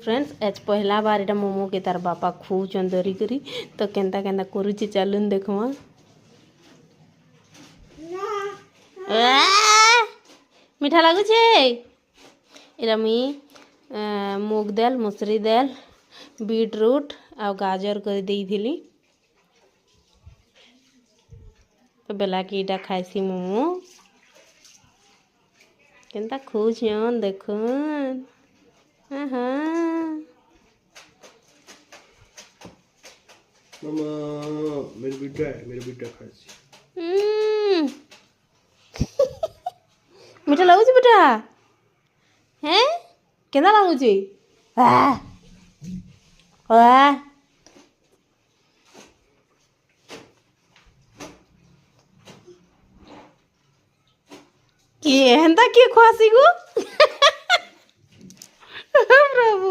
friends आज पहला बार एटा मोमो के तार बापा खूब चंदरी करी तो केंता केंता करुची चलुन देखो मीठा लगुचे एरा मी मूग दाल मसूरी दाल बीटरूट आ गाजर कर देइथिली तो बेला कि इटा खाइसी मोमो केंता खुश हन देखुन मामा मेरे बेटा खासी मीठा लगुच बेटा हैं केना लगुच किए हेंता किए खुआसी गो प्रभु